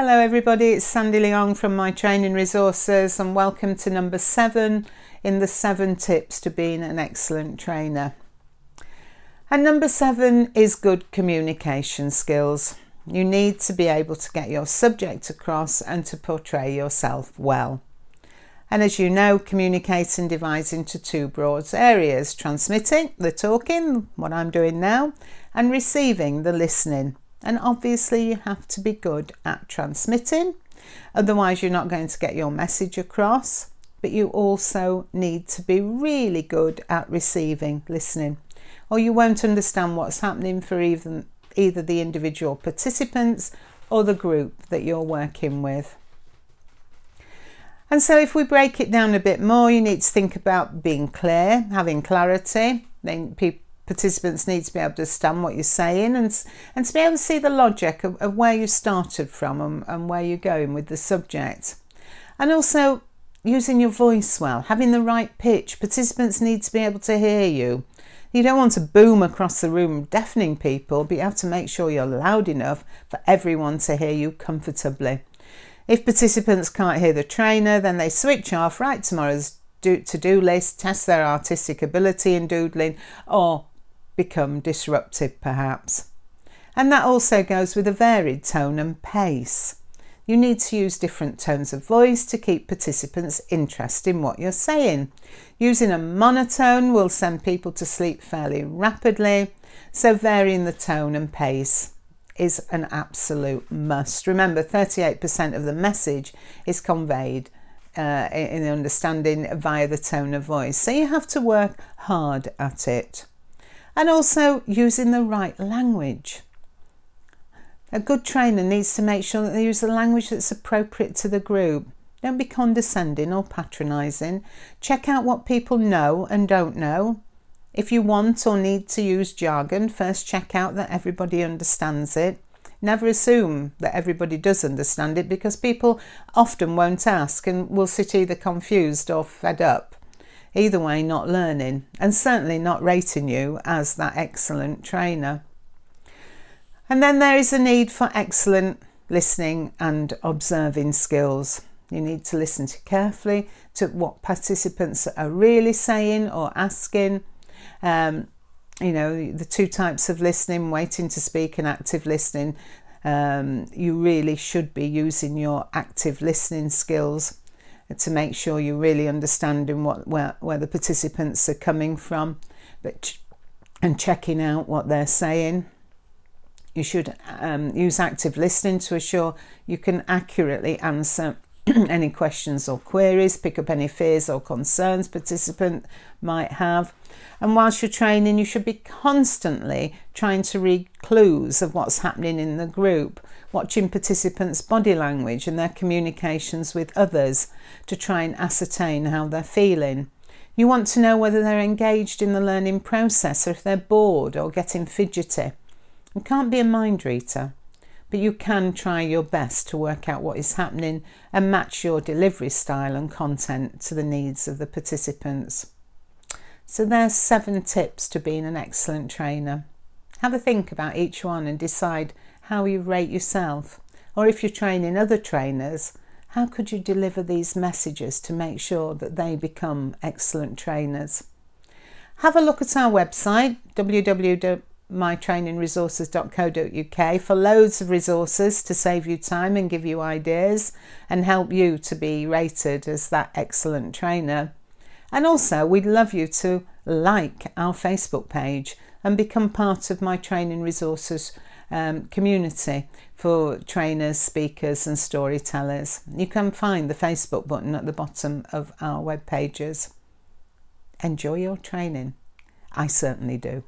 Hello everybody, it's Sandy Leong from My Training Resources and welcome to number 7 in the 7 tips to being an excellent trainer. And number 7 is good communication skills. You need to be able to get your subject across and to portray yourself well. And as you know, communicating divides into 2 broad areas: transmitting, the talking, what I'm doing now, and receiving, the listening. And obviously you have to be good at transmitting, otherwise you're not going to get your message across. But you also need to be really good at receiving, listening, or you won't understand what's happening for either the individual participants or the group that you're working with. And so if we break it down a bit more, you need to think about being clear, having clarity. Then participants need to be able to understand what you're saying and to be able to see the logic of where you started from and where you're going with the subject. And also using your voice well, having the right pitch. Participants need to be able to hear you. You don't want to boom across the room deafening people, but you have to make sure you're loud enough for everyone to hear you comfortably. If participants can't hear the trainer, then they switch off, write tomorrow's to-do list, test their artistic ability in doodling, or become disruptive perhaps. And that also goes with a varied tone and pace. You need to use different tones of voice to keep participants interested in what you're saying. Using a monotone will send people to sleep fairly rapidly, so varying the tone and pace is an absolute must. Remember, 38% of the message is conveyed in the understanding via the tone of voice, so you have to work hard at it. And also using the right language. A good trainer needs to make sure that they use the language that's appropriate to the group. Don't be condescending or patronising. Check out what people know and don't know. If you want or need to use jargon, first check out that everybody understands it. Never assume that everybody does understand it, because people often won't ask and will sit either confused or fed up. Either way, not learning, and certainly not rating you as that excellent trainer. And then there is a need for excellent listening and observing skills. You need to listen carefully to what participants are really saying or asking. You know, the 2 types of listening, waiting to speak and active listening. You really should be using your active listening skills to make sure you're really understanding where the participants are coming from, and checking out what they're saying. You should use active listening to assure you can accurately answer any questions or queries, pick up any fears or concerns participant might have. And whilst you're training, you should be constantly trying to read clues of what's happening in the group, watching participants' body language and their communications with others to try and ascertain how they're feeling. You want to know whether they're engaged in the learning process or if they're bored or getting fidgety. You can't be a mind reader, but you can try your best to work out what is happening and match your delivery style and content to the needs of the participants. So there's 7 tips to being an excellent trainer. Have a think about each one and decide how you rate yourself. Or if you're training other trainers, how could you deliver these messages to make sure that they become excellent trainers? Have a look at our website, www.mytrainingresources.co.uk, for loads of resources to save you time and give you ideas and help you to be rated as that excellent trainer. And also, we'd love you to like our Facebook page and become part of My Training Resources community for trainers, speakers and storytellers. You can find the Facebook button at the bottom of our web pages. Enjoy your training. I certainly do.